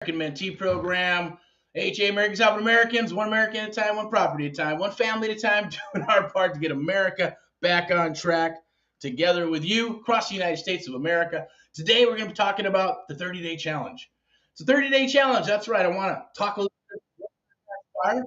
Mentee Program. HA Americans helping Americans, one American at a time, one property at a time, one family at a time, doing our part to get America back on track together with you across the United States of America. Today, we're going to be talking about the 30-day challenge. It's a 30-day challenge. That's right. I want to talk a little bit about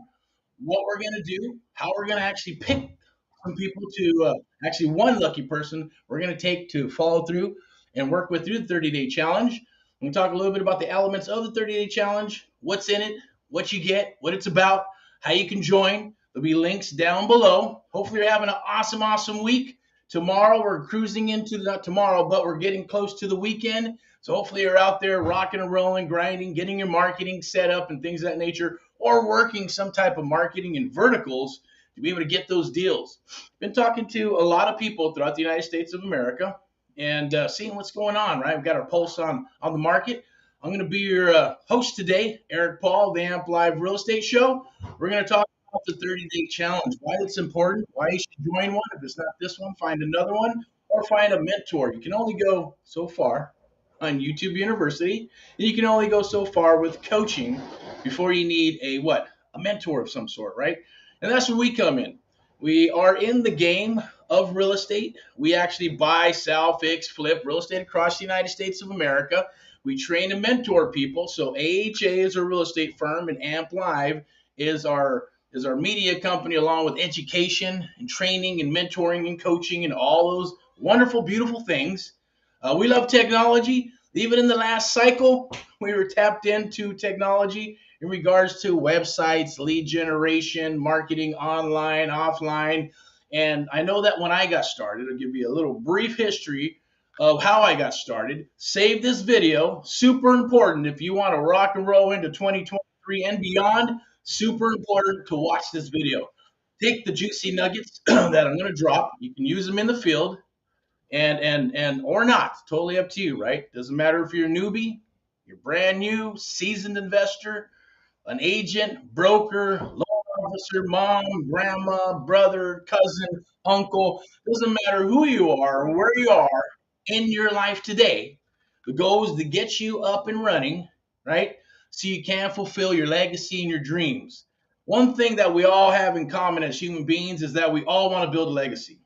what we're going to do, how we're going to actually pick some people to actually one lucky person we're going to take to follow through and work with through the 30-day challenge. I'm going to talk a little bit about the elements of the 30-day challenge, what's in it, what you get, what it's about, how you can join. There'll be links down below. Hopefully you're having an awesome week. Tomorrow we're cruising into, not tomorrow, but we're getting close to the weekend. So hopefully you're out there rocking and rolling, grinding, getting your marketing set up and things of that nature, or working some type of marketing in verticals to be able to get those deals. Been talking to a lot of people throughout the United States of America and seeing what's going on, right? We've got our pulse on the market. I'm going to be your host today, Eric Paul, the Amp Live Real Estate Show. We're going to talk about the 30-day challenge, why it's important, why you should join one. If it's not this one, find another one or find a mentor. You can only go so far on YouTube University, and you can only go so far with coaching before you need a mentor of some sort, right? And that's where we come in. We are in the game of real estate. We actually buy, sell, fix, flip real estate across the United States of America. We train and mentor people. So AHA is our real estate firm, and Amp Live is our media company, along with education and training and mentoring and coaching and all those wonderful, beautiful things. We love technology. Even in the last cycle, we were tapped into technology in regards to websites, lead generation, marketing online, offline. And I know that when I got started, I'll give you a little brief history of how I got started. Save this video, super important if you want to rock and roll into 2023 and beyond. Super important to watch this video. Take the juicy nuggets that I'm going to drop. You can use them in the field and or not. Totally up to you, right? Doesn't matter if you're a newbie, you're brand new, seasoned investor, an agent, broker, loan officer, mom, grandma, brother, cousin, uncle. Doesn't matter who you are or where you are in your life today. The goal is to get you up and running, right? So you can fulfill your legacy and your dreams. One thing that we all have in common as human beings is that we all want to build a legacy.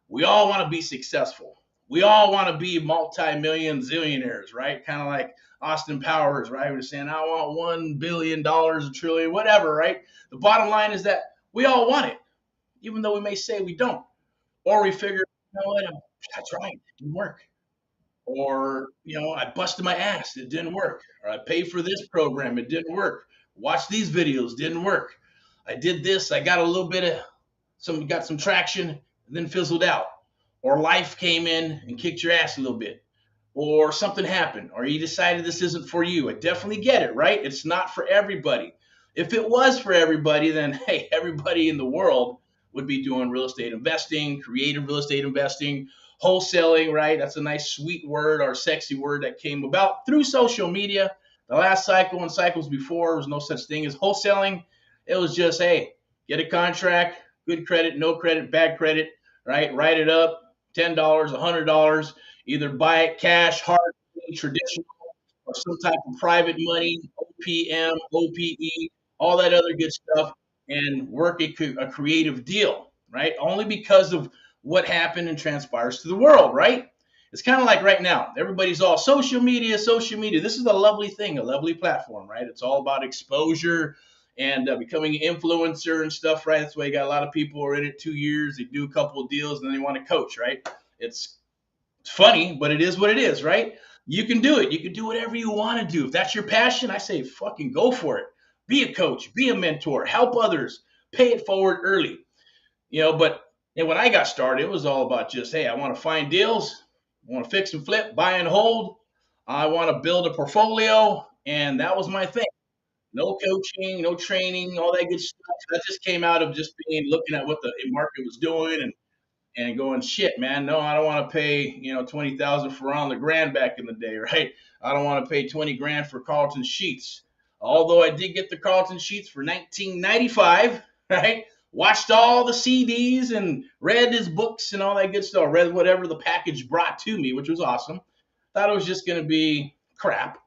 We all want to be successful. We all want to be multi-million zillionaires, right? Kind of like Austin Powers, right? We're saying, I want $1 billion, a trillion, whatever, right? The bottom line is that we all want it, even though we may say we don't. Or we figure, you know what, I tried, it didn't work. Or, I busted my ass, it didn't work. Or I paid for this program, it didn't work. Watch these videos, didn't work. I did this, I got a little bit of got some traction, and then fizzled out. Or life came in and kicked your ass a little bit. Or something happened, or you decided this isn't for you. I definitely get it, right? It's not for everybody. If it was for everybody, then hey, everybody in the world would be doing real estate investing, creative real estate investing, wholesaling, right? That's a nice sweet word or sexy word that came about through social media. The last cycle and cycles before, there was no such thing as wholesaling. It was just, hey, get a contract, good credit, no credit, bad credit, right? Write it up, $10, $100, either buy it cash, hard, traditional, or some type of private money, OPM, OPE, all that other good stuff, and work a creative deal, right? Only because of what happened and transpires to the world, right? It's kind of like right now, everybody's all social media, social media. This is a lovely thing, a lovely platform, right? It's all about exposure and becoming an influencer and stuff, right? That's why you got a lot of people who are in it 2 years. They do a couple of deals and then they want to coach, right? It's funny, but it is what it is, right? You can do it. You can do whatever you want to do. If that's your passion, I say fucking go for it. Be a coach, be a mentor, help others, pay it forward early. But when I got started, it was all about just, hey, I want to find deals, I want to fix and flip, buy and hold. I want to build a portfolio, and that was my thing. No coaching, no training, all that good stuff. That just came out of just looking at what the market was doing and going, shit, man, no, I don't want to pay, 20,000 for on the grand back in the day, right? I don't want to pay 20 grand for Carlton sheets. Although I did get the Carlton sheets for 1995, right? Watched all the CDs and read his books and all that good stuff. Read whatever the package brought to me, which was awesome. Thought it was just going to be crap.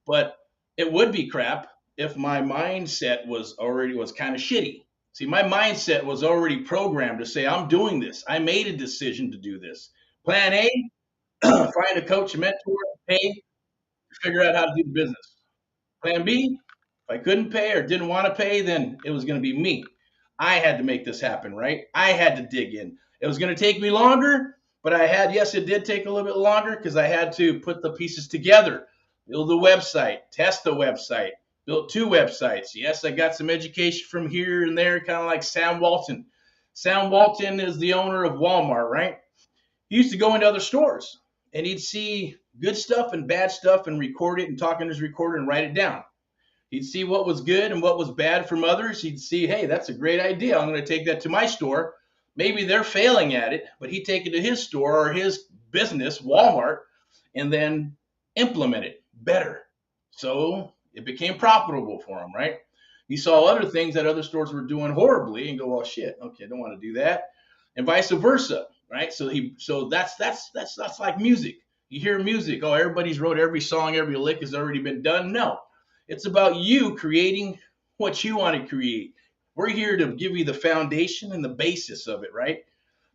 But It would be crap if my mindset was kind of shitty. See, my mindset was already programmed to say, I'm doing this. I made a decision to do this. Plan A, find a coach, a mentor, pay, figure out how to do the business. Plan B, if I couldn't pay or didn't want to pay, then it was going to be me. I had to make this happen, right? I had to dig in. It was going to take me longer, but yes, it did take a little bit longer because I had to put the pieces together, build the website, test the website, built two websites. Yes, I got some education from here and there, kind of like Sam Walton. Sam Walton is the owner of Walmart, right? He used to go into other stores and he'd see good stuff and bad stuff and record it and talk in his recorder and write it down. He'd see what was good and what was bad from others. He'd see, hey, that's a great idea. I'm going to take that to my store. Maybe they're failing at it, but he'd take it to his store or his business, Walmart, and then implement it better. So it became profitable for him, right? He saw other things that other stores were doing horribly and go, well, shit, okay, I don't want to do that, and vice versa, right? So that's like music. You hear music, oh, everybody's wrote every song, every lick has already been done. No, it's about you creating what you want to create. We're here to give you the foundation and the basis of it, right?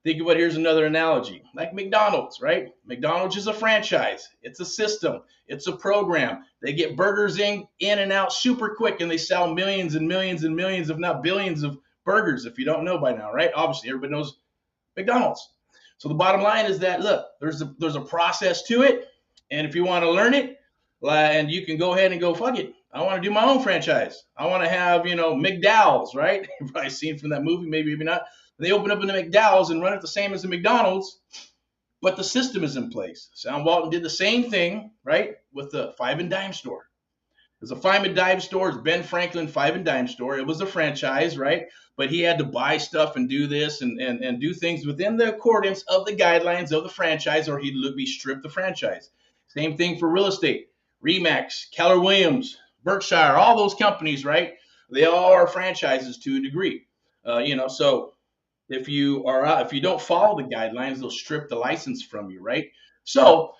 Think about here's another analogy like McDonald's, right? McDonald's is a franchise, it's a system, it's a program. They get burgers in and out super quick and they sell millions and millions and millions, if not billions, of burgers. If you don't know by now, right? Obviously, everybody knows McDonald's. So the bottom line is that look, there's a process to it, and if you want to learn it, and you can go ahead and go fuck it. I want to do my own franchise. I want to have McDowell's, right? You've probably seen from that movie, maybe not. They open up in the McDowell's and run it the same as the McDonald's, but the system is in place. Sam Walton did the same thing, right, with the Five and Dime store. There's a Five and Dime store. It's Ben Franklin Five and Dime store. It was a franchise, right? But he had to buy stuff and do this and do things within the accordance of the guidelines of the franchise, or he'd be stripped the franchise. Same thing for real estate. Remax, Keller Williams, Berkshire, all those companies, right? They all are franchises to a degree. So if you don't follow the guidelines, they'll strip the license from you, right? So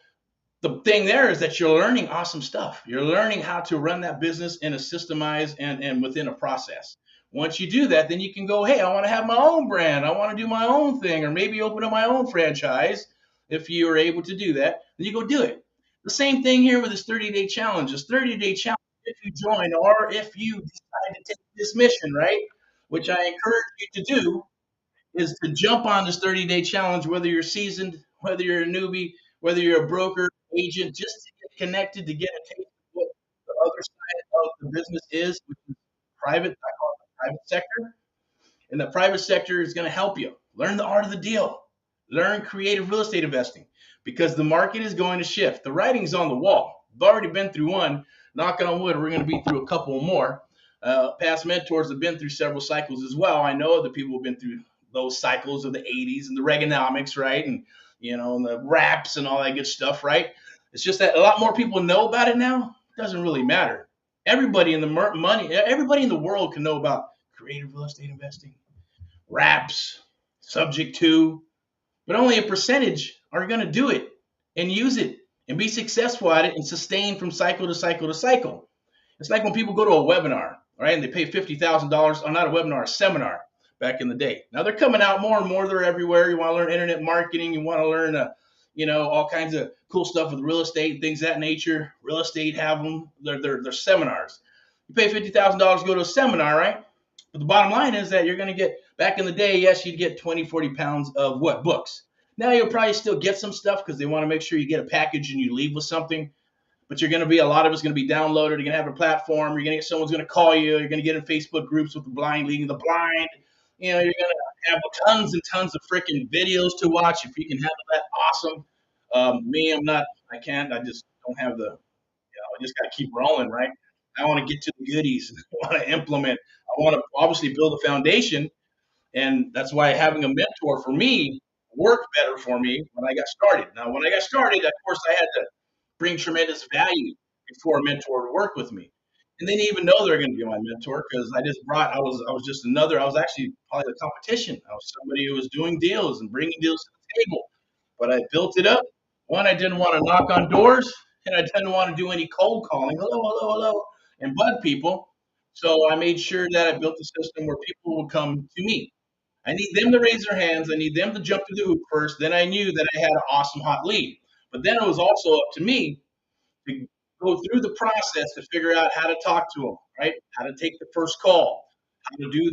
the thing there is that you're learning awesome stuff. You're learning how to run that business in a systemized and within a process. Once you do that, then you can go, hey, I want to have my own brand. I want to do my own thing, or maybe open up my own franchise. If you are able to do that, then you go do it. The same thing here with this 30-day challenge. This 30-day challenge, if you join or if you decide to take this mission, right, which I encourage you to do, is to jump on this 30-day challenge, whether you're seasoned, whether you're a newbie, whether you're a broker, agent, just to get connected, to get a taste of what the other side of the business is, which is private, I call it the private sector. And the private sector is going to help you learn the art of the deal, learn creative real estate investing, because the market is going to shift. The writing's on the wall. We've already been through one. Knock on wood, we're going to be through a couple more. Past mentors have been through several cycles as well. I know other people have been through those cycles of the 80s and the Reaganomics, right? And, and the raps and all that good stuff, right? It's just that a lot more people know about it now. It doesn't really matter. Everybody in everybody in the world can know about creative real estate investing, raps, subject to, but only a percentage are going to do it and use it and be successful at it and sustain from cycle to cycle to cycle. It's like when people go to a webinar, right, and they pay $50,000, or not a webinar, a seminar back in the day. Now they're coming out more and more. They're everywhere. You want to learn internet marketing. You want to learn, all kinds of cool stuff with real estate and things of that nature. Real estate have them. They're seminars. You pay $50,000 to go to a seminar, right? But the bottom line is that you're going to get, back in the day, yes, you'd get 20, 40 pounds of what? Books. Now you'll probably still get some stuff because they want to make sure you get a package and you leave with something. But you're going to be, a lot of it's going to be downloaded. You're going to have a platform. You're going to get, someone's going to call you. You're going to get in Facebook groups with the blind leading the blind. You're going to have tons and tons of freaking videos to watch. If you can handle that, awesome. Me, I can't. I just don't have I just got to keep rolling, right? I want to get to the goodies. I want to implement. I want to obviously build a foundation. And that's why having a mentor for me worked better for me when I got started. Now, when I got started, of course, I had to bring tremendous value before a mentor would work with me. And they didn't even know they were going to be my mentor because I was actually probably the competition. I was somebody who was doing deals and bringing deals to the table. But I built it up. One, I didn't want to knock on doors. and I didn't want to do any cold calling, hello, hello, hello, and bug people. So I made sure that I built a system where people would come to me. I need them to raise their hands. I need them to jump through the hoop first. Then I knew that I had an awesome hot lead. But then it was also up to me to go through the process to figure out how to talk to them, right? How to take the first call, how to do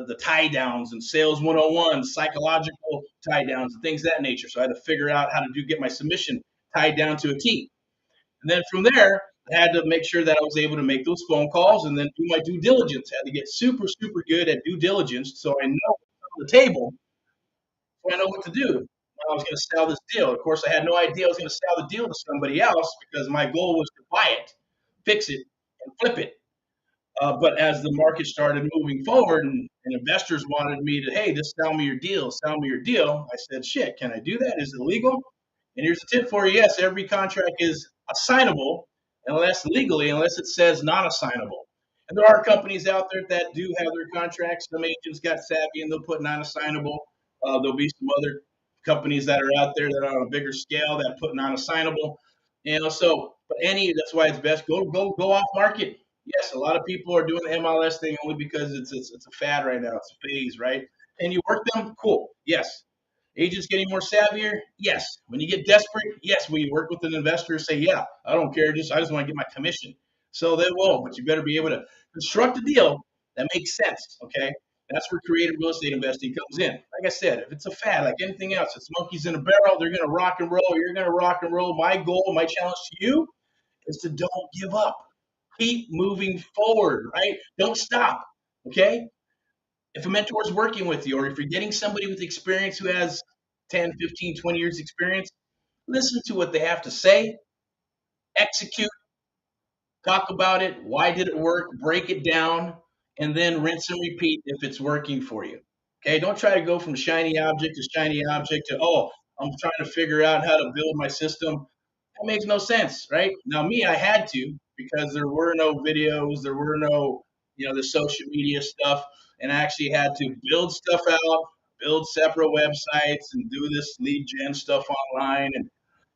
the tie downs and sales 101, psychological tie downs and things of that nature. So I had to figure out how to get my submission tied down to a T. And then from there, I had to make sure that I was able to make those phone calls and then do my due diligence. I had to get super, super good at due diligence so I know what's on the table, so I know what to do when I was going to sell this deal. Of course, I had no idea I was going to sell the deal to somebody else because my goal was to buy it, fix it, and flip it. But as the market started moving forward and investors wanted me to, hey, just sell me your deal, sell me your deal, I said, shit, can I do that? Is it legal? And here's a tip for you. Yes, every contract is assignable unless it says non-assignable. And there are companies out there that do have their contracts. Some agents got savvy and they'll put non-assignable. There'll be some other companies that are out there that are on a bigger scale that put non-assignable. But that's why it's best go off market. Yes, a lot of people are doing the MLS thing only because it's a fad right now. It's a phase, right? And you work them, cool. Yes, agents getting more savvier? Yes. When you get desperate? Yes. Will you work with an investor and say, yeah, I don't care. I just want to get my commission. So they will, but you better be able to construct a deal that makes sense. Okay. That's where creative real estate investing comes in. Like I said, if it's a fad, like anything else, it's monkeys in a barrel. They're going to rock and roll. You're going to rock and roll. My goal, my challenge to you is to don't give up. Keep moving forward, right? Don't stop. Okay. If a mentor is working with you or if you're getting somebody with experience who has 10, 15, 20 years experience, listen to what they have to say, execute, talk about it, why did it work, break it down, and then rinse and repeat if it's working for you. Okay, don't try to go from shiny object to shiny object to, oh, I'm trying to figure out how to build my system. That makes no sense, right? Now, me, I had to because there were no videos, there were no, the social media stuff, and I actually had to build stuff out, build separate websites, and do this lead gen stuff online, and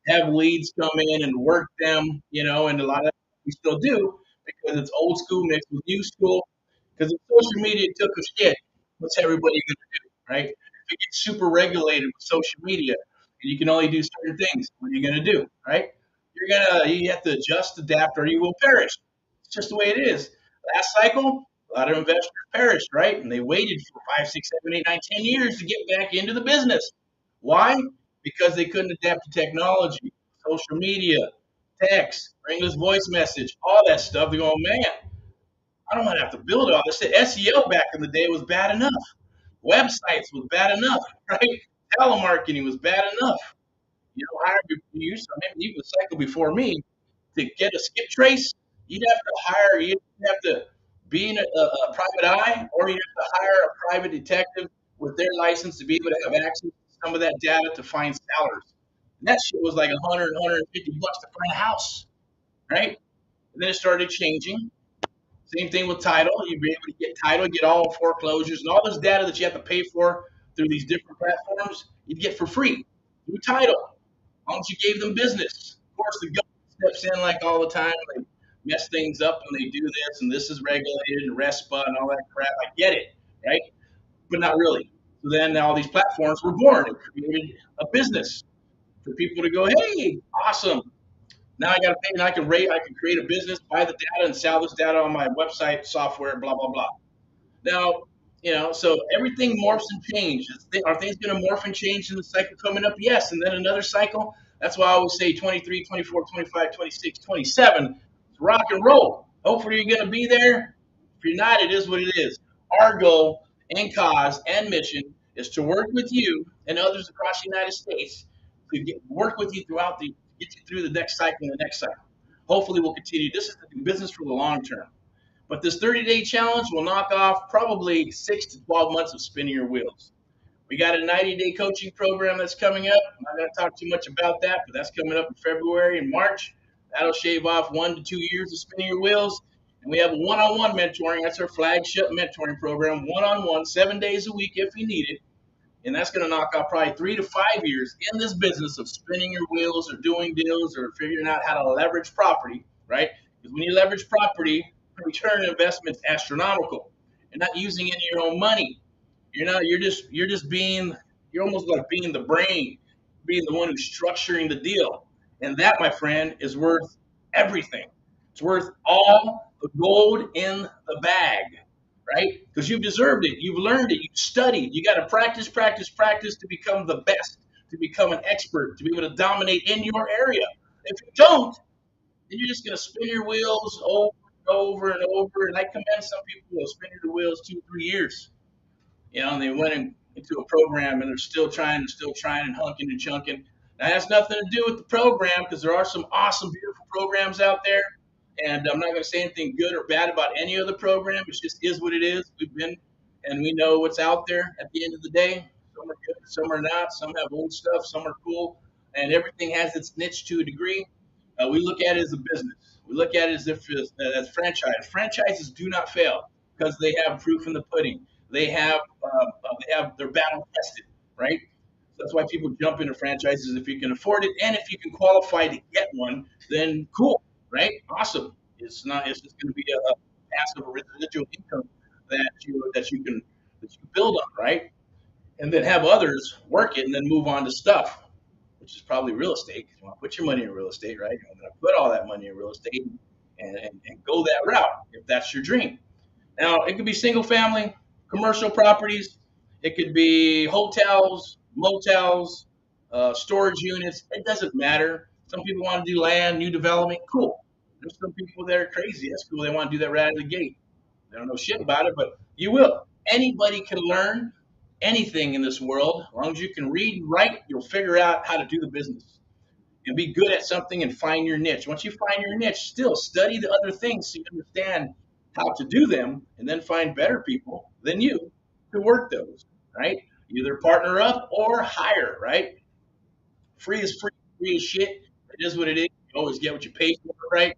have leads come in and work them, and a lot of we still do because it's old school mixed with new school. Because if social media took a shit, what's everybody going to do, right? If it gets super regulated with social media and you can only do certain things, what are you going to do, right? You have to adjust, adapt, or you will perish. It's just the way it is. Last cycle, a lot of investors perished, right? And they waited for 5, 6, 7, 8, 9, 10 years to get back into the business. Why? Because they couldn't adapt to technology, social media, text, English voice message, all that stuff. They're going, man, I don't want to have to build all this. SEO back in the day was bad enough. Websites was bad enough, right? Telemarketing was bad enough. Hire you, so maybe even the cycle before me to get a skip trace. You'd have to be in a private eye, or you'd have to hire a private detective with their license to be able to have access to some of that data to find sellers. And that shit was like 100, $150 to find a house, right? And then it started changing. Same thing with title. You'd be able to get title, get all foreclosures, and all this data that you have to pay for through these different platforms, you'd get for free through title. As long as you gave them business. Of course, the government steps in like all the time. They mess things up and they do this, and this is regulated, and RESPA and all that crap. I get it, right? But not really. So then all these platforms were born and created a business for people to go, hey, awesome. Now I got to pay, and I can create a business, buy the data, and sell this data on my website, software, blah blah blah. Now, so everything morphs and changes. Are things going to morph and change in the cycle coming up? Yes, and then another cycle. That's why I always say 23, 24, 25, 26, 27. It's rock and roll. Hopefully you're going to be there. If you're not, it is what it is. Our goal and cause and mission is to work with you and others across the United States to work with you get you through the next cycle and the next cycle. Hopefully we'll continue. This is the business for the long term. But this 30-day challenge will knock off probably 6 to 12 months of spinning your wheels. We got a 90-day coaching program that's coming up. I'm not going to talk too much about that, but that's coming up in February and March. That'll shave off 1 to 2 years of spinning your wheels. And we have a one-on-one mentoring. That's our flagship mentoring program, one-on-one, 7 days a week if you need it. And that's going to knock out probably 3 to 5 years in this business of spinning your wheels or doing deals or figuring out how to leverage property, right? Because when you leverage property, return on investment is astronomical. You're not using any of your own money. You're not. You're just being. You're almost like being the brain, being the one who's structuring the deal, and that, my friend, is worth everything. It's worth all the gold in the bag, right? Because you've deserved it. You've learned it. You've studied. You got to practice, practice, practice to become the best, to become an expert, to be able to dominate in your area. If you don't, then you're just going to spin your wheels over and over and over. And I commend some people who will spin your wheels 2, 3 years. And they went into a program and they're still trying and hunking and chunking. That has nothing to do with the program because there are some awesome, beautiful programs out there. And I'm not going to say anything good or bad about any other program. It just is what it is. We've been and we know what's out there at the end of the day. Some are good, some are not. Some have old stuff, some are cool. And everything has its niche to a degree. We look at it as a business. We look at it as if it's as franchise. Franchises do not fail because they have proof in the pudding. They're battle tested, right? So that's why people jump into franchises if you can afford it, and if you can qualify to get one, then cool, right? Awesome. It's not. It's just going to be a passive residual income that you can build on, right? And then have others work it, and then move on to stuff, which is probably real estate. 'Cause you want to put your money in real estate, right? You want to put all that money in real estate and go that route if that's your dream. Now, it could be single family, commercial properties. It could be hotels, motels, storage units. It doesn't matter. Some people want to do land, new development. Cool. There's some people that are crazy. That's cool. They want to do that right out of the gate. They don't know shit about it, but you will. Anybody can learn anything in this world. As long as you can read and write, you'll figure out how to do the business and be good at something and find your niche. Once you find your niche, still study the other things so you understand how to do them and then find better people than you to work those, right? Either partner up or hire, right? Free is free, free is shit. It is what it is. You always get what you pay for, right?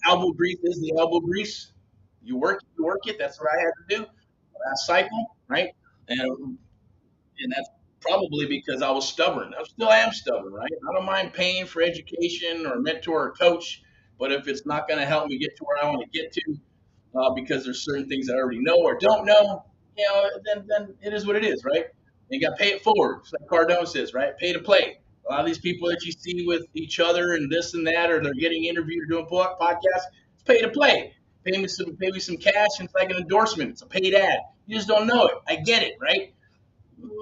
Elbow grease is the elbow grease. You work it. That's what I had to do. Last cycle, right? And and that's probably because I was stubborn. I still am stubborn, right? I don't mind paying for education or mentor or coach, but if it's not going to help me get to where I want to get to, because there's certain things I already know or don't know, then it is what it is, right? And you got to pay it forward. It's like Cardone says, right? Pay to play. A lot of these people that you see with each other and this and that, or they're getting interviewed or doing podcasts, it's pay to play. Pay me some cash, and it's like an endorsement. It's a paid ad. You just don't know it. I get it, right?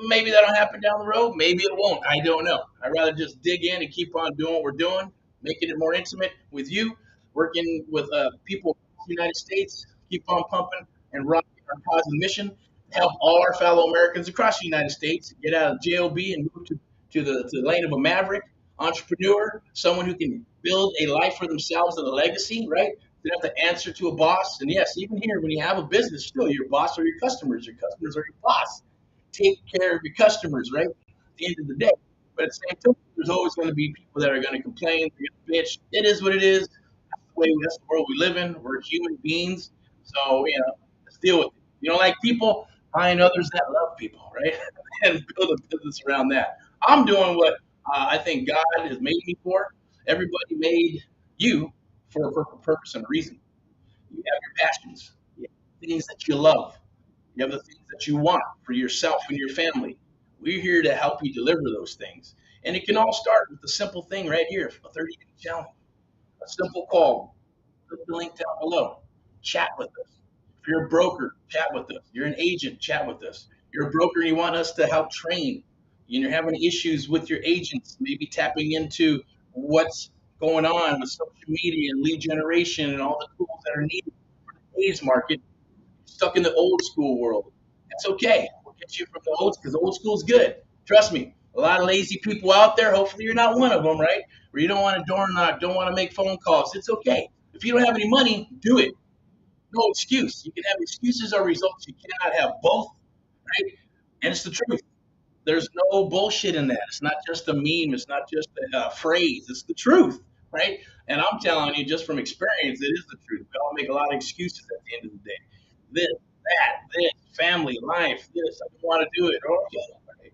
Maybe that'll happen down the road. Maybe it won't. I don't know. I'd rather just dig in and keep on doing what we're doing, making it more intimate with you, working with people across the United States, keep on pumping and rocking our cause and mission to help all our fellow Americans across the United States get out of JOB and move to the lane of a maverick entrepreneur, someone who can build a life for themselves and a legacy, right? They have to answer to a boss. And yes, even here, when you have a business, still your boss are your customers. Your customers are your boss. Take care of your customers, right? At the end of the day. But at the same time, there's always going to be people that are going to complain, they're going to bitch. It is what it is. That's the world we live in. We're human beings. So, let's deal with it. You don't like people, find others that love people, right? And build a business around that. I'm doing what I think God has made me for. Everybody made you for a purpose and a reason. You have your passions, you have things that you love. You have the things that you want for yourself and your family. We're here to help you deliver those things. And it can all start with the simple thing right here, a 30-day challenge, a simple call. Click the link down below. Chat with us. If you're a broker, chat with us. You're an agent, chat with us. You're a broker and you want us to help train. You're having issues with your agents, maybe tapping into what's going on with social media and lead generation and all the tools that are needed for today's market. Stuck in the old school world. That's okay. We'll get you from the old, because the old school is good. Trust me. A lot of lazy people out there. Hopefully, you're not one of them, right? Where you don't want to door knock, don't want to make phone calls. It's okay. If you don't have any money, do it. No excuse. You can have excuses or results. You cannot have both, right? And it's the truth. There's no bullshit in that. It's not just a meme. It's not just a phrase. It's the truth, right? And I'm telling you, just from experience, it is the truth. We all make a lot of excuses at the end of the day. This, that, this, family, life, this. I don't want to do it. Okay, right?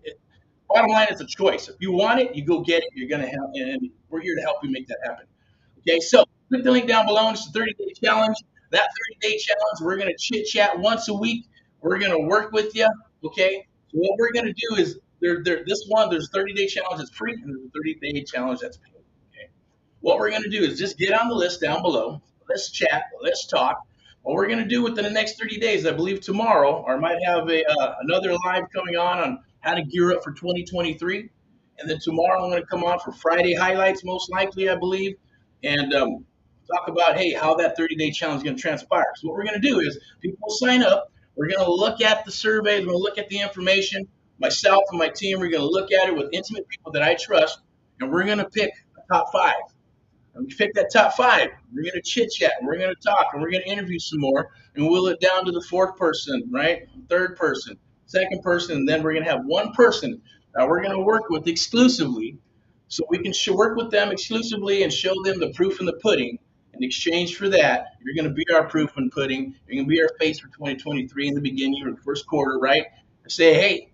Bottom line, it's a choice. If you want it, you go get it. You're gonna have, and we're here to help you make that happen. Okay, so click the link down below. It's a 30-day challenge. That 30-day challenge, we're gonna chit chat once a week. We're gonna work with you. Okay, so what we're gonna do is this one, there's 30-day challenge that's free, and there's a 30-day challenge that's paid. Okay, what we're gonna do is just get on the list down below. Let's chat. Let's talk. What we're gonna do within the next 30 days, I believe tomorrow, or I might have another live coming on how to gear up for 2023. And then tomorrow I'm going to come on for Friday highlights, most likely, I believe, and talk about, hey, how that 30-day challenge is going to transpire. So what we're going to do is people will sign up. We're going to look at the surveys. We're going to look at the information. Myself and my team, we're going to look at it with intimate people that I trust, and we're going to pick a top five. And we pick that top five. We're going to chit chat. We're going to talk, and we're going to interview some more, and will it down to the fourth person, right? Third person, second person, and then we're going to have one person that we're going to work with exclusively, so we can work with them exclusively and show them the proof in the pudding. In exchange for that, you're going to be our proof in pudding. You're going to be our face for 2023 in the beginning or the first quarter, right? Say, hey,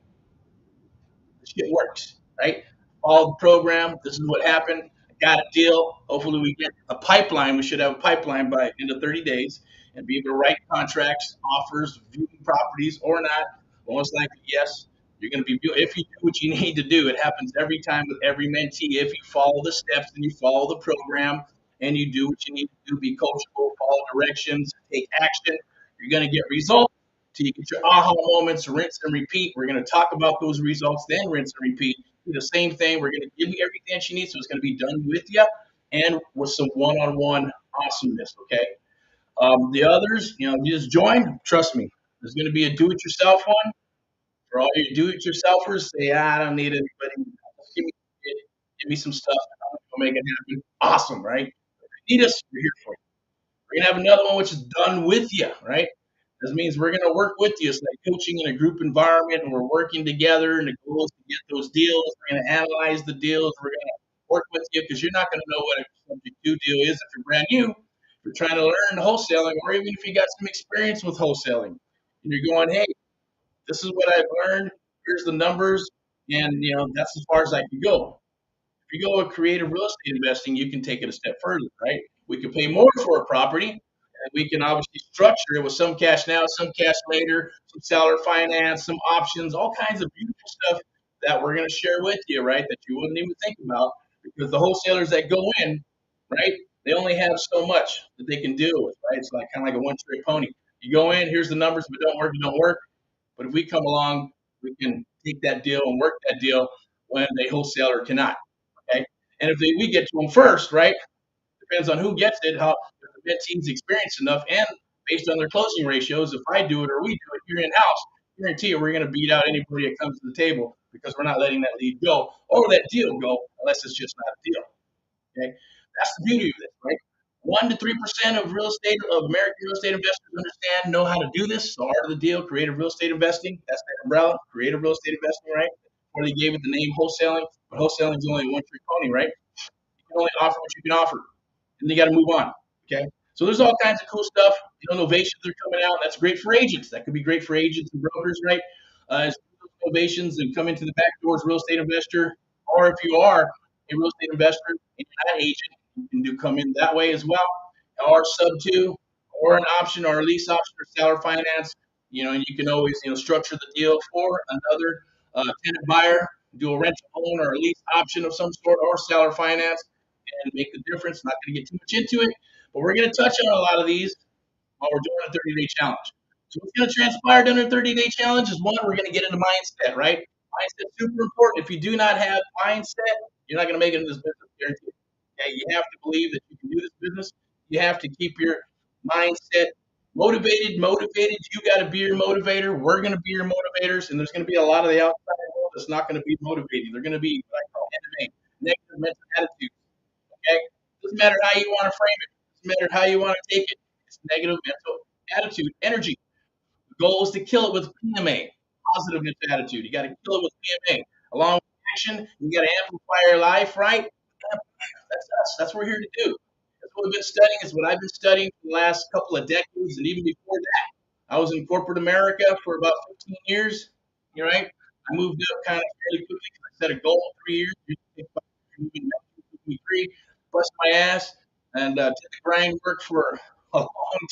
this shit works, right? Follow the program. This is what happened. I got a deal. Hopefully, we get a pipeline. We should have a pipeline by end of 30 days and be able to write contracts, offers, viewing properties or not. Most likely, yes. You're going to be if you do what you need to do. It happens every time with every mentee. If you follow the steps and you follow the program and you do what you need to do, be coachable, follow directions, take action, you're going to get results till you get your aha moments, rinse and repeat. We're going to talk about those results, then rinse and repeat. Do the same thing. We're going to give you everything she needs, so it's going to be done with you and with some one-on-one awesomeness. Okay. The others, you just join. Trust me, there's going to be a do-it-yourself one for all your do-it-yourselfers. Say, I don't need anybody. Give me, give me some stuff. I'll make it happen. Awesome, right? If you need us, we're here for you. We're gonna have another one which is done with you, right? This means we're gonna work with you. It's like coaching in a group environment, and we're working together. And the goal is to get those deals. We're gonna analyze the deals. We're gonna work with you because you're not gonna know what a subject to deal is if you're brand new. If you're trying to learn wholesaling, or even if you got some experience with wholesaling, and you're going, hey, this is what I've learned. Here's the numbers, and that's as far as I can go. If you go with creative real estate investing, you can take it a step further, right? We can pay more for a property, and we can obviously structure it with some cash now, some cash later, some seller finance, some options, all kinds of beautiful stuff that we're going to share with you, right? That you wouldn't even think about because the wholesalers that go in, right? They only have so much that they can deal with, right? It's like kind of like a one-trick pony. You go in, here's the numbers, if it don't work, it don't work. But if we come along, we can take that deal and work that deal when a wholesaler cannot. Okay, and if we get to them first, right? Depends on who gets it, how if the vet team's experienced enough, and based on their closing ratios. If I do it or we do it here in house, guarantee you we're going to beat out anybody that comes to the table because we're not letting that lead go or that deal go unless it's just not a deal. Okay, that's the beauty of this, right? 1 to 3% of real estate of American real estate investors understand, know how to do this. So art of the deal, creative real estate investing. That's the umbrella, creative real estate investing, right? Or they gave it the name wholesaling, but wholesaling is only a one-trick pony, right? You can only offer what you can offer, and you got to move on. Okay, so there's all kinds of cool stuff. Innovations are coming out. That's great for agents. That could be great for agents and brokers, right? As innovations and come into the back doors, real estate investor, or if you are a real estate investor and you're not an agent, you can do come in that way as well, or sub two, or an option, or a lease option, or seller finance. And you can always structure the deal for another tenant buyer, do a rent to own or a lease option of some sort, or seller finance, and make the difference. Not going to get too much into it, but we're going to touch on a lot of these while we're doing a 30-day challenge. So what's going to transpire during a 30-day challenge is one, we're going to get into mindset, right? Mindset's super important. If you do not have mindset, you're not going to make it in this business, guaranteed. Okay, you have to believe that you can do this business. You have to keep your mindset motivated. Motivated. You got to be your motivator. We're going to be your motivators, and there's going to be a lot of the outside world that's not going to be motivating. They're going to be what I call NMA, negative mental attitude. Okay, doesn't matter how you want to frame it. Doesn't matter how you want to take it. It's negative mental attitude, energy. The goal is to kill it with PMA, positive mental attitude. You got to kill it with PMA. Along with action, you got to amplify your life, right? That's us. That's what we're here to do. That's what we've been studying. Is what I've been studying for the last couple of decades, and even before that, I was in corporate America for about 15 years. You're right. I moved up kind of fairly quickly because I set a goal 3 years. It took 5 years moving back. It took me three, bust my ass, and did the grind work for a long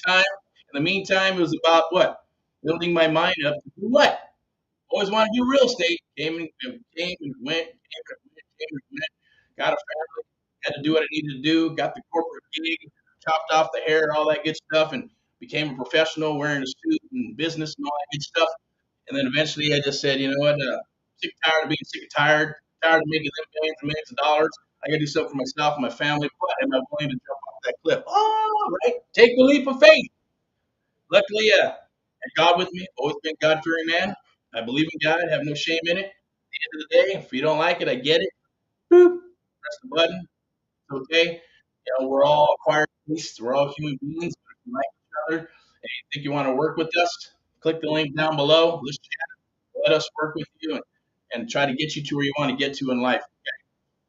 time. In the meantime, it was about what? Building my mind up to do what? Always wanted to do real estate. Came and went, came and went. Got a family, had to do what I needed to do. Got the corporate gig, chopped off the hair, all that good stuff, and became a professional wearing a suit and business and all that good stuff. And then eventually I just said, you know what? Sick and tired of being sick and tired of making them millions and millions of dollars. I got to do something for myself and my family. But am I willing to jump off that cliff? Oh, right. Take the leap of faith. Luckily, had God with me. Always been God fearing man. I believe in God. Have no shame in it. At the end of the day, if you don't like it, I get it. Boop. Press the button. It's okay. You know, we're all acquired tastes. We're all human beings. But if you like each other and you think you want to work with us, click the link down below. Let's chat. Let us work with you and try to get you to where you want to get to in life.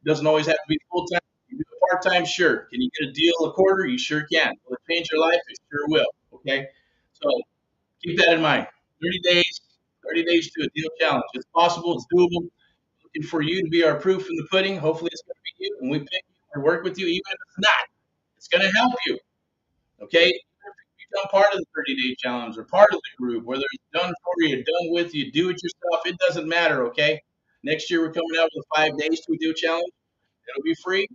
It doesn't always have to be full time. You do it part time, sure. Can you get a deal a quarter? You sure can. Will it change your life? It sure will. Okay. So keep that in mind. 30 days, 30 days to a deal challenge. It's possible. It's doable. Looking for you to be our proof in the pudding. Hopefully, it's going to be you, and we pick you or work with you. Even if it's not, it's going to help you. Okay. Even if you become part of the 30-day challenge or part of the group, whether it's done for you, done with you, do it yourself. It doesn't matter. Okay. Next year, we're coming out with 5 days to a deal challenge. It'll be free,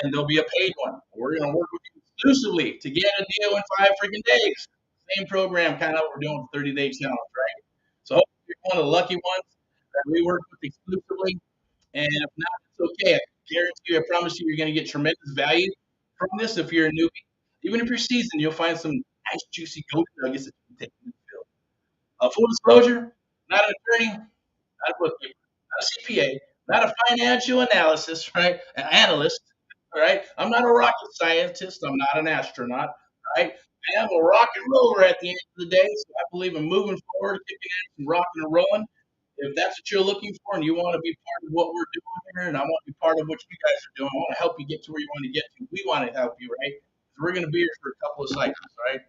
and there'll be a paid one. We're going to work with you exclusively to get a deal in 5 days. Same program, kind of what we're doing with 30-day challenge, right? So hopefully you're one of the lucky ones that we work with exclusively. And if not, it's okay. I guarantee you, I promise you, you're going to get tremendous value from this if you're a newbie. Even if you're seasoned, you'll find some nice, juicy gold nuggets that you can take in the field. Full disclosure, not an attorney, not a bookkeeper, not a CPA, not a financial analysis, right? An analyst, all right? I'm not a rocket scientist. I'm not an astronaut, all right? I am a rock and roller at the end of the day, so I believe in moving forward, kicking ass and rocking and rolling. If that's what you're looking for and you want to be part of what we're doing here and I want to be part of what you guys are doing, I want to help you get to where you want to get to. We want to help you, right? So we're going to be here for a couple of cycles, all right?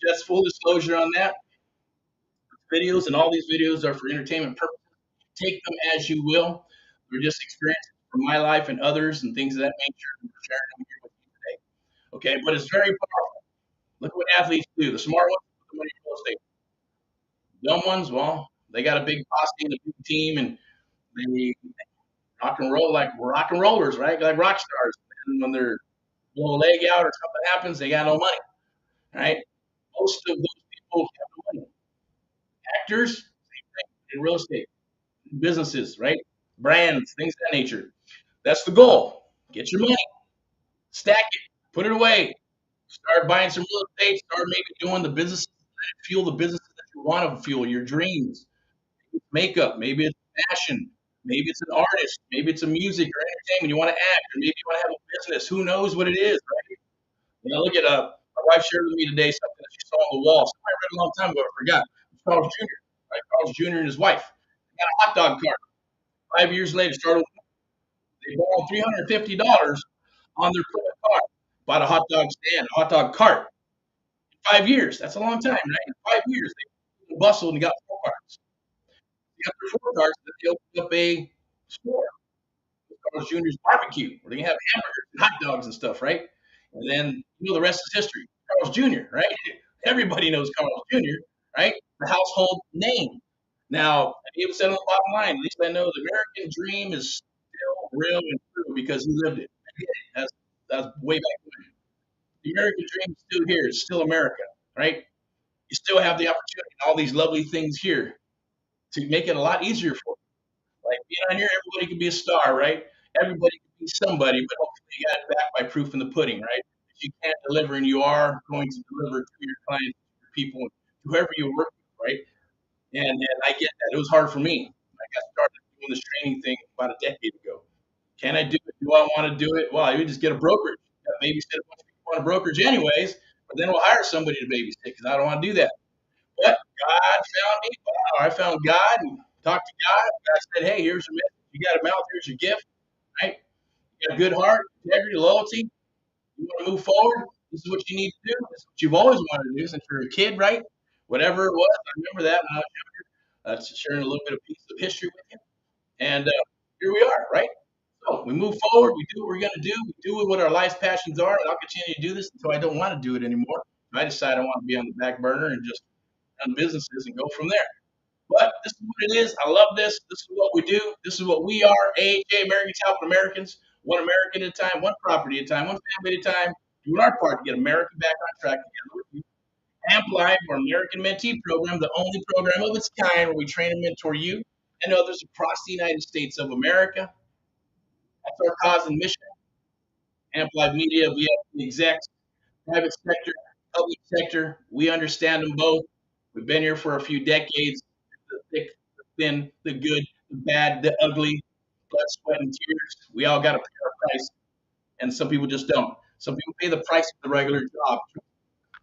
Just full disclosure on that, videos and all these videos are for entertainment purposes. Take them as you will. They're just experiences from my life and others and things of that nature. And we're sharing them here with you today. Okay, but it's very powerful. Look at what athletes do. The smart ones put the money in real estate. Dumb ones, well, they got a big posse and a big team, and they rock and roll like rock and rollers, right? Like rock stars. And when they're blow a leg out or something happens, they got no money, right? Most of those people have no money. Actors, same thing in real estate, businesses, right? Brands, things of that nature. That's the goal. Get your money, stack it, put it away, start buying some real estate, start maybe doing the business that fuel the businesses that you want to fuel, your dreams. Maybe it's makeup, maybe it's fashion, maybe it's an artist, maybe it's a music or entertainment. You want to act, or maybe you want to have a business. Who knows what it is, right? You know, look at my wife shared with me today something that she saw on the wall. Something I read a long time ago. I forgot. It's Charles Jr. Right? Charles Jr. and his wife. They got a hot dog cart. 5 years later, started. They borrowed $350 on their credit card. Bought a hot dog stand, a hot dog cart. In 5 years. That's a long time, right? In 5 years, they bustled and got 4 carts. They got their 4 carts, then they opened up a store. Carl's Jr.'s barbecue, where they can have hamburgers and hot dogs and stuff, right? And then you know the rest is history. Carl's Jr., right? Everybody knows Carl's Jr., right? The household name. Now, he even said on the bottom line, at least I know the American dream is still real and true because he lived it. That's way back when. The American dream is still here. It's still America, right? You still have the opportunity and all these lovely things here to make it a lot easier for you. Like being on here, everybody can be a star, right? Everybody can be somebody, but hopefully you got it back by proof in the pudding, right? If you can't deliver and you are going to deliver to your clients, your people, whoever you work with, right? And I get that. It was hard for me. I got started doing this training thing about a decade ago. Can I do it? Do I want to do it? Well, I would just get a brokerage. Maybe babysit a bunch of people on a brokerage anyways, but then we'll hire somebody to babysit because I don't want to do that. But God found me. Wow, I found God and talked to God. God said, hey, here's your message. You got a mouth, here's your gift, right? You got a good heart, integrity, loyalty. You want to move forward? This is what you need to do. This is what you've always wanted to do since you're a kid, right? Whatever it was, I remember that when I was younger. sharing a little bit of piece of history with you. And here we are, right? So we move forward. We do what we're going to do. We do what our life's passions are. And I'll continue to do this until I don't want to do it anymore. I decide I want to be on the back burner and just run businesses and go from there. But this is what it is. I love this. This is what we do. This is what we are. AHA, Americans helping Americans, one American at a time, one property at a time, one family at a time, doing our part to get America back on track together with you. Amplified for American Mentee Program, the only program of its kind where we train and mentor you and others across the United States of America. That's our cause and mission. Amplified Media, we have the execs, private sector, public sector. We understand them both. We've been here for a few decades. The thick, the thin, the good, the bad, the ugly, blood, sweat, and tears. We all got to pay our price, and some people just don't. Some people pay the price of the regular job,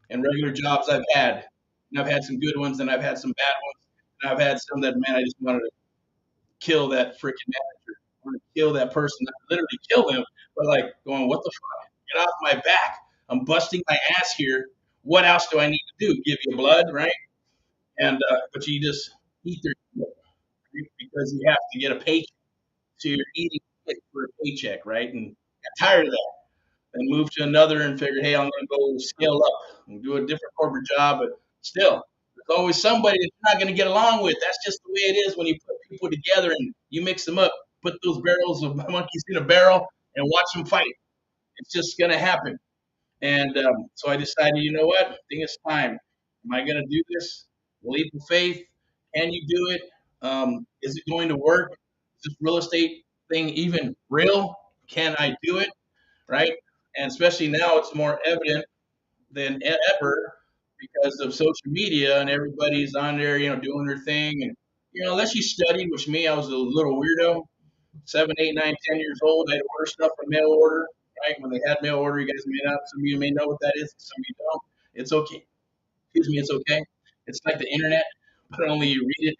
and regular jobs I've had. And I've had some good ones, and I've had some bad ones, and I've had some that, man, I just wanted to kill that freaking manager. I want to kill that person. Not literally kill them, but like going, what the fuck? Get off my back. I'm busting my ass here. What else do I need to do? Give you blood, right? And but you just eat their shit because you have to get a paycheck. So you're eating it for a paycheck, right? And got tired of that. Then moved to another and figured, hey, I'm going to go scale up and do a different corporate job. But still, there's always somebody that you're not going to get along with. That's just the way it is when you put people together and you mix them up. Put those barrels of monkeys in a barrel and watch them fight. It's just going to happen. And so I decided, you know what? I think it's time. Am I going to do this? Leap of faith. Can you do it? Is it going to work? Is this real estate thing even real? Can I do it? Right? And especially now, it's more evident than ever because of social media and everybody's on there, doing their thing. And unless you studied, which me, I was a little weirdo. 7, 8, 9, 10 years old, I'd order stuff from mail order. Right? When they had mail order, you guys may not. Some of you may know what that is. Some of you don't. It's okay. Excuse me. It's okay. It's like the internet, but only you read it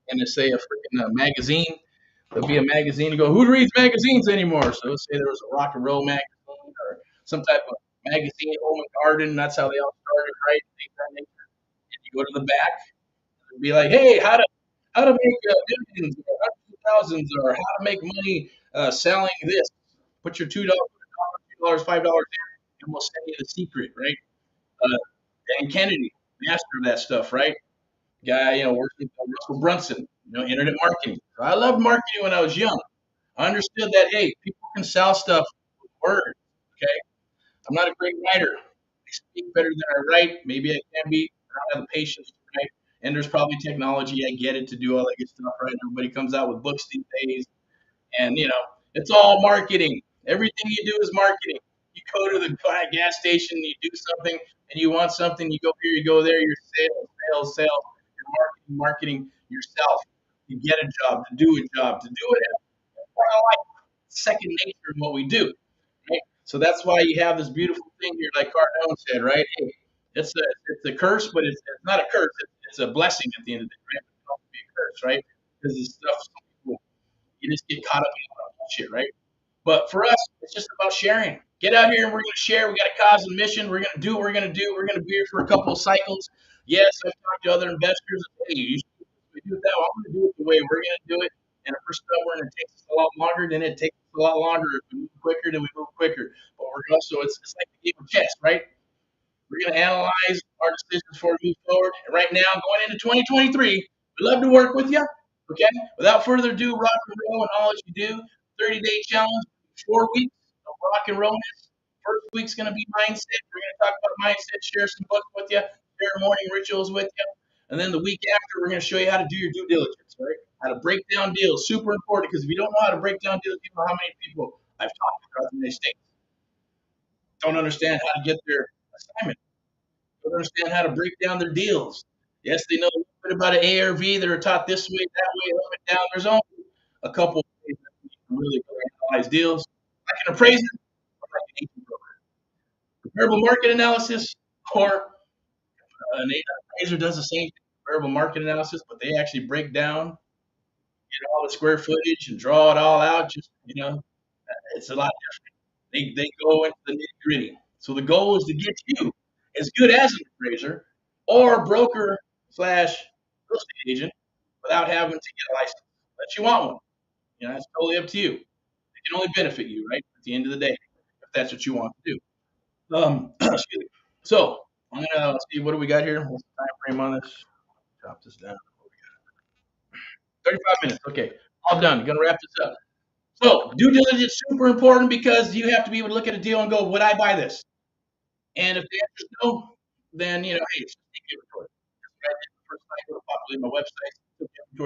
and it's say a freaking magazine. There'll be a magazine. You go, who reads magazines anymore? So let's say there was a rock and roll magazine or some type of magazine, Home and Garden. That's how they all started, right? Things of that nature. And you go to the back and be like, hey, how to make millions or thousands or how to make money selling this. Put your $2, $5 in, and we'll send you the secret, right? Uh, Dan Kennedy, master of that stuff, right? Guy, working with Russell Brunson, internet marketing. So I loved marketing when I was young. I understood that, hey, people can sell stuff with words, okay? I'm not a great writer. I speak better than I write. Maybe I can be. I don't have the patience to write. And there's probably technology. I get it to do all that good stuff, right? Everybody comes out with books these days. And, it's all marketing. Everything you do is marketing. You go to the gas station, you do something, and you want something, you go here, you go there, you're sales. You're marketing yourself to get a job, to do a job, to do it. That's part of life. Second nature in what we do. Right? So that's why you have this beautiful thing here, like Cardone said, right? Hey, it's a curse, but it's not a curse. It's a blessing at the end of the day, right? It's not to be a curse, right? Because it's stuff some people you just get caught up in all that bullshit, right? But for us, it's just about sharing. Get out here and we're going to share. We got a cause and mission. We're going to do what we're going to do. We're going to be here for a couple of cycles. Yes, I've talked to other investors. Hey, you should do it that way. I'm going to do it the way we're going to do it. And if we're stubborn and it takes us a lot longer, then it takes us a lot longer. If we move quicker, then we move quicker. But we're also, it's like the game of chess, right? We're going to analyze our decisions before we move forward. And right now, going into 2023, we'd love to work with you. Okay? Without further ado, rock and roll and all that you do. 30-day challenge, 4 weeks of rock and rollness. First week's going to be mindset. We're going to talk about mindset, share some books with you, share morning rituals with you. And then the week after, we're going to show you how to do your due diligence, right? How to break down deals. Super important because if you don't know how to break down deals, you know how many people I've talked to across the United States don't understand how to get their assignment, don't understand how to break down their deals. Yes, they know a little bit about an ARV. They're taught this way, that way, up and down. There's only a couple of ways that you can really analyze deals. Like an appraiser or like an agent broker. Comparable market analysis or an appraiser does the same thing, comparable market analysis, but they actually break down, get all the square footage and draw it all out. Just, it's a lot different. They go into the nitty gritty. So the goal is to get you as good as an appraiser or broker slash real estate agent, without having to get a license, unless you want one. It's totally up to you. It can only benefit you, right? At the end of the day, if that's what you want to do. Excuse me. So I'm gonna let's see what do we got here. What's the time frame on this? Drop this down. 35 minutes. Okay, all done. Gonna wrap this up. So due diligence is super important because you have to be able to look at a deal and go, would I buy this? And if the answer is no, then hey, it's just take inventory. That's what I did the first time. I go to populate my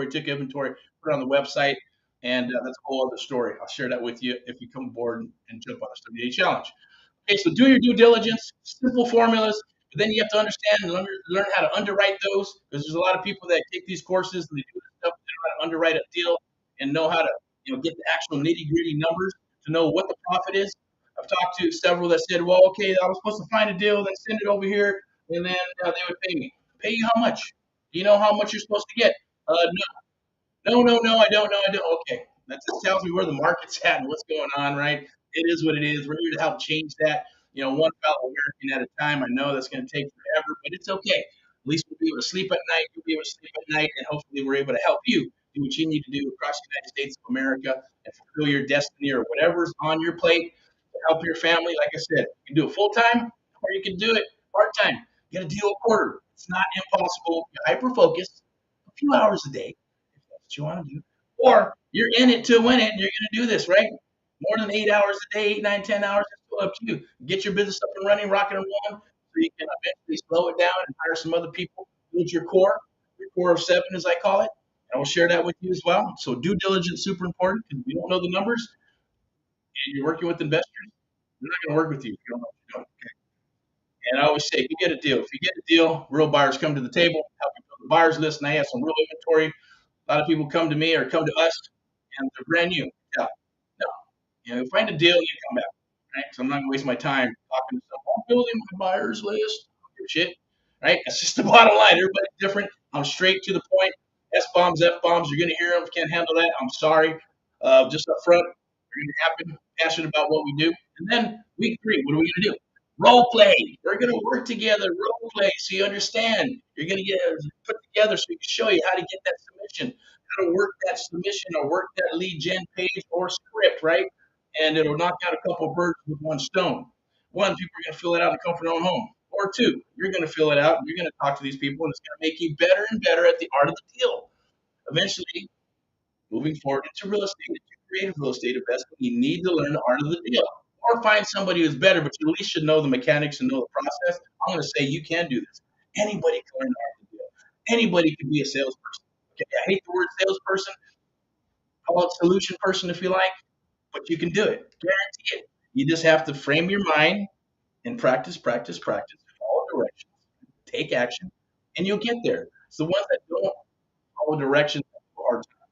website, took inventory, put it on the website, and that's a whole other story. I'll share that with you if you come aboard and jump on the 30-day challenge. Okay, so do your due diligence, simple formulas, but then you have to understand and learn how to underwrite those because there's a lot of people that take these courses and they do this stuff, they know how to underwrite a deal and know how to get the actual nitty gritty numbers to know what the profit is. I've talked to several that said, well, okay, I was supposed to find a deal, then send it over here, and then they would pay me. Pay you how much? Do you know how much you're supposed to get? No, I don't know. I don't. Okay, that just tells me where the market's at and what's going on, right? It is what it is. We're here to help change that, one fellow American at a time. I know that's going to take forever, but it's okay. At least we'll be able to sleep at night. You'll be able to sleep at night, and hopefully we're able to help you do what you need to do across the United States of America and fulfill your destiny or whatever's on your plate to help your family. Like I said, you can do it full time or you can do it part time. Get a deal a quarter. It's not impossible. You hyper focus a few hours a day what you want to do. Or you're in it to win it and you're going to do this, right? More than 8 hours a day, 8, 9, 10 hours, it's still up to you. Get your business up and running, rocking and rolling, so you can eventually slow it down and hire some other people. Build your core of seven, as I call it. And I will share that with you as well. So due diligence super important because if you don't know the numbers and you're working with investors, they're not going to work with you if you don't know what you're doing. Okay? And I always say, if you get a deal, real buyers come to the table, help you build the buyers list, and I have some real inventory. A lot of people come to me or come to us and they're brand new. Yeah. No. Find a deal and you come back. Right? So I'm not gonna waste my time talking to someone. I'm building my buyers list. Shit. Right? That's just the bottom line. Everybody's different. I'm straight to the point. S bombs, F bombs, you're gonna hear them. Can't handle that. I'm sorry. Just up front, they're gonna happen. Passionate about what we do. And then week 3, what are we gonna do? Role play. We're gonna work together. Role play, so you understand. You're gonna get put together so we can show you how to get that submission, how to work that submission or work that lead gen page or script, right? And it'll knock out a couple of birds with one stone. One, people are gonna fill it out in the comfort of their own home. Or two, you're gonna fill it out and you're gonna talk to these people, and it's gonna make you better and better at the art of the deal. Eventually, moving forward into real estate, into creative real estate investment, you need to learn the art of the deal. Or find somebody who's better, but you at least should know the mechanics and know the process. I'm going to say you can do this. Anybody can learn the art of the deal. Anybody can be a salesperson. Okay, I hate the word salesperson. Call it solution person if you like, but you can do it. Guarantee it. You just have to frame your mind and practice, practice, practice. Follow directions, take action, and you'll get there. It's the ones that don't follow directions that have a hard time.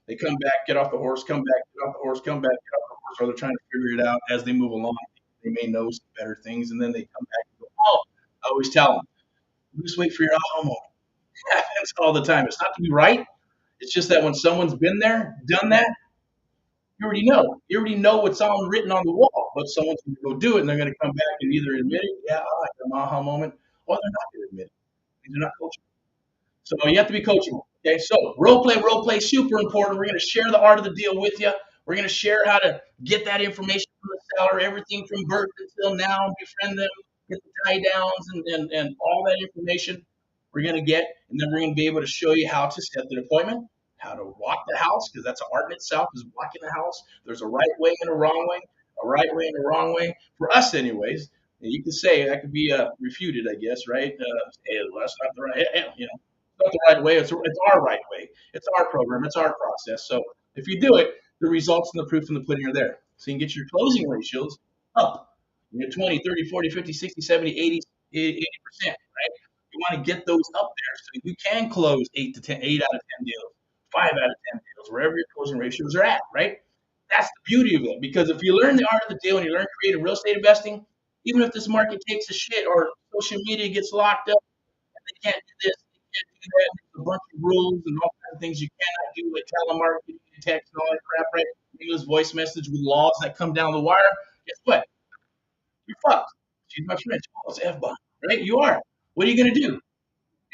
They come back, get off the horse, come back, get off the horse, come back, get off the horse, or they're trying to figure it out as they move along. They may know some better things, and then they come back and go, oh, I always tell them, just wait for your aha moment. It happens all the time. It's not to be right. It's just that when someone's been there, done that, you already know. You already know what's on written on the wall, but someone's going to go do it, and they're going to come back and either admit it, yeah, I like an aha moment, or they're not going to admit it. They're not coachable. So you have to be coachable. Okay, so role play, super important. We're going to share the art of the deal with you. We're going to share how to get that information from the seller, everything from birth until now, befriend them, get the tie downs and all that information we're going to get. And then we're going to be able to show you how to set the appointment, how to walk the house, because that's an art in itself, is walking the house. There's a right way and a wrong way, a right way and a wrong way, for us anyways. And you can say that could be refuted, I guess, right? Hey, well, that's not the right, not the right way. It's our right way. It's our program. It's our process. So if you do it, the results and the proof and the pudding are there. So you can get your closing ratios up. 20, 30, 40, 50, 60, 70, 80, 80%, right? You want to get those up there so you can close 8 to 10, 8 out of 10 deals, 5 out of 10 deals, wherever your closing ratios are at, right? That's the beauty of it. Because if you learn the art of the deal and you learn creative real estate investing, even if this market takes a shit or social media gets locked up and they can't do this, do that. There's a bunch of rules and all kinds of things you cannot do, like telemarketing, text, and all that crap, right? English voice message with laws that come down the wire. Guess what? You're fucked. She's my friend. Oh, it's F bomb, right? You are. What are you gonna do?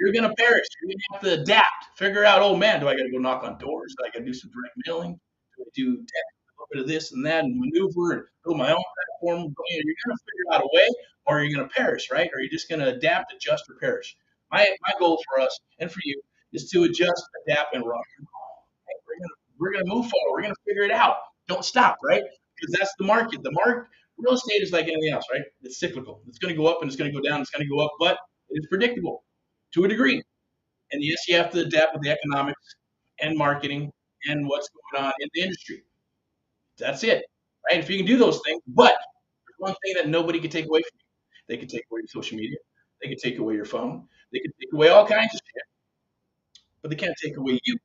You're gonna perish. You're gonna have to adapt. Figure out, oh man, do I gotta go knock on doors? Do I gotta do some direct mailing? Do I do a little bit of this and that and maneuver and build my own platform? You're gonna figure out a way, or you're gonna perish, right? Or you're just gonna adapt, adjust, or perish. My goal for us and for you is to adjust, adapt, and rock and roll. Hey, we're gonna move forward. We're gonna figure it out. Don't stop, right? Because that's the market. The market, real estate is like anything else, right? It's cyclical. It's gonna go up and it's gonna go down. It's gonna go up, but it is predictable to a degree. And yes, you have to adapt with the economics and marketing and what's going on in the industry. That's it, right? If you can do those things, but there's one thing that nobody can take away from you. They can take away your social media. They can take away your phone. They can take away all kinds of shit, but they can't take away you.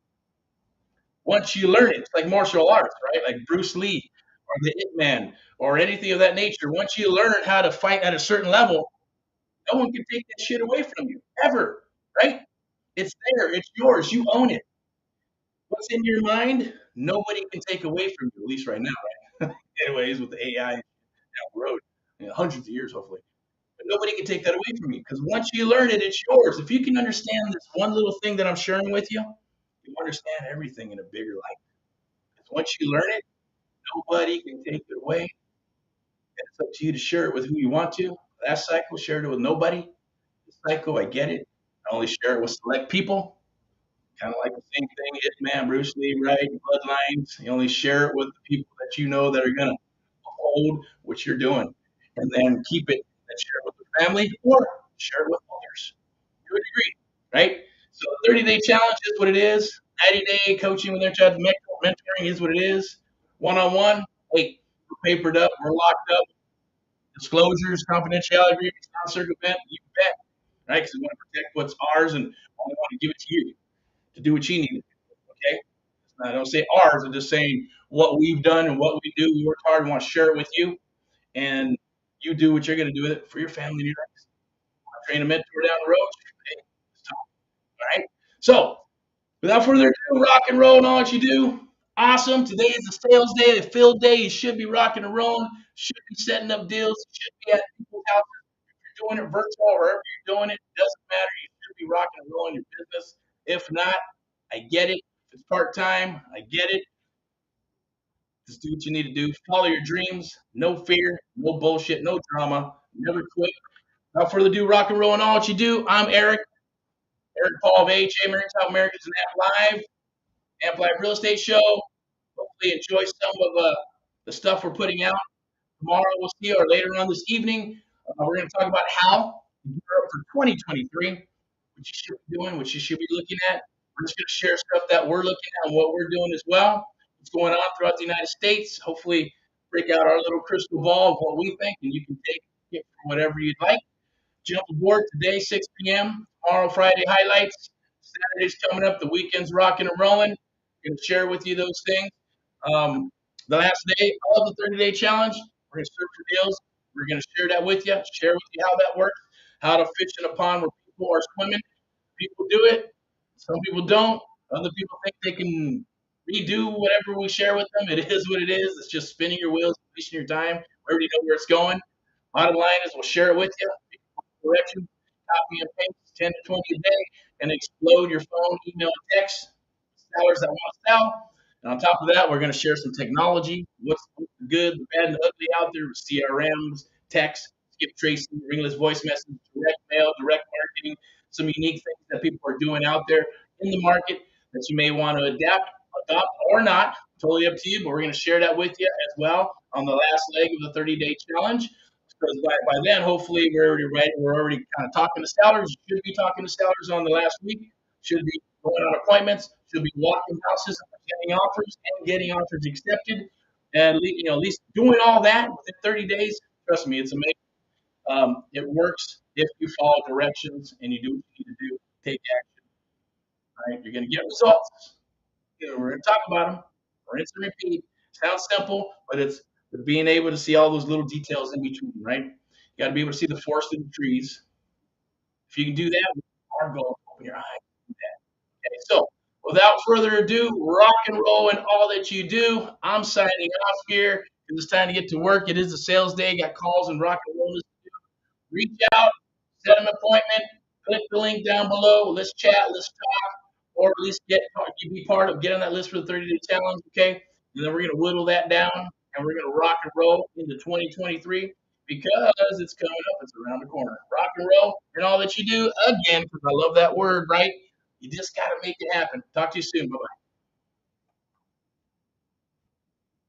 Once you learn it, it's like martial arts, right? Like Bruce Lee or the Ip Man or anything of that nature. Once you learn how to fight at a certain level, no one can take that shit away from you ever, right? It's there. It's yours. You own it. What's in your mind, nobody can take away from you, at least right now, right? Anyways, with the AI down the road, hundreds of years, hopefully. But nobody can take that away from you because once you learn it, it's yours. If you can understand this one little thing that I'm sharing with you, you understand everything in a bigger light. Because once you learn it, nobody can take it away. And it's up to you to share it with who you want to. Last cycle, shared it with nobody. This cycle, I get it. I only share it with select people. Kind of like the same thing, Hitman, Bruce Lee, right? Bloodlines. You only share it with the people that you know that are going to hold what you're doing. And then keep it and share it with the family or share it with others to a degree, right? So 30-day challenge is what it is. 90-day coaching with their child mentoring is what it is. One-on-one, hey, we're papered up, we're locked up. Disclosures, confidentiality agreements, non-circumvent, you bet, right? Because we want to protect what's ours and only want to give it to you to do what you need to do. Okay? I don't say ours. I'm just saying what we've done and what we do. We work hard and want to share it with you, and you do what you're going to do with it for your family and your life. Train a mentor down the road. Hey, it's time. All right. So, without further ado, rock and roll and all that you do. Awesome. Today is a sales day, a field day. You should be rocking and rolling. Should be setting up deals. Should be at people's houses. If you're doing it virtual or wherever you're doing it, doesn't matter. You should be rocking and rolling your business. If not, I get it. If it's part time, I get it. Just do what you need to do. Follow your dreams. No fear, no bullshit, no drama. Never quit. Without further ado, rock and roll and all what you do. I'm Eric, Eric Paul of AHA American South Americans and Amp Live Real Estate Show. Hopefully, enjoy some of the stuff we're putting out. Tomorrow, we'll see you, or later on this evening. We're going to talk about how to gear up for 2023, what you should be doing, what you should be looking at. We're just going to share stuff that we're looking at and what we're doing as well. What's going on throughout the United States. Hopefully, break out our little crystal ball of what we think, and you can take it from whatever you'd like. Jump aboard today, 6 p.m. Tomorrow, Friday highlights. Saturday's coming up. The weekend's rocking and rolling. I'm going to share with you those things. The last day of the 30-day challenge, we're going to search for deals. We're going to share that with you, share with you how that works, how to fish in a pond where people are swimming. People do it. Some people don't. Other people think they can redo whatever we share with them. It is what it is. It's just spinning your wheels, wasting your time. We already know where it's going. Bottom line is we'll share it with you. Direction, copy and paste, 10 to 20 a day, and explode your phone, email, and text. Sellers that want to sell. And on top of that, we're going to share some technology, what's the good, the bad, and the ugly out there with CRMs, text, skip tracing, ringless voice message, direct mail, direct marketing, some unique things that people are doing out there in the market that you may want to adopt or not. Totally up to you, but we're going to share that with you as well on the last leg of the 30-day challenge. Because by then, hopefully, we're already ready. We're already kind of talking to sellers. You should be talking to sellers on the last week. Should be going on appointments. Should be walking houses, getting offers, and getting offers accepted. And at least doing all that within 30 days. Trust me, it's amazing. It works if you follow directions and you do what you need to do. Take action. Right? You're going to get results. We're going to talk about them. Rinse and repeat. Sounds simple, but it's being able to see all those little details in between, right? You got to be able to see the forest in the trees. If you can do that, our goal, open your eyes. Okay, so without further ado, rock and roll in all that you do. I'm signing off here. It's time to get to work. It is a sales day. Got calls and rock and roll. Reach out, set an appointment, Click the link down below. Let's chat. Let's talk, or at least you be part of get on that list for the 30-day challenge. Okay, and then we're gonna whittle that down, and we're gonna rock and roll into 2023 because it's coming up. It's around the corner. Rock and roll, and all that you do again, because I love that word. Right? You just gotta make it happen. Talk to you soon. Bye.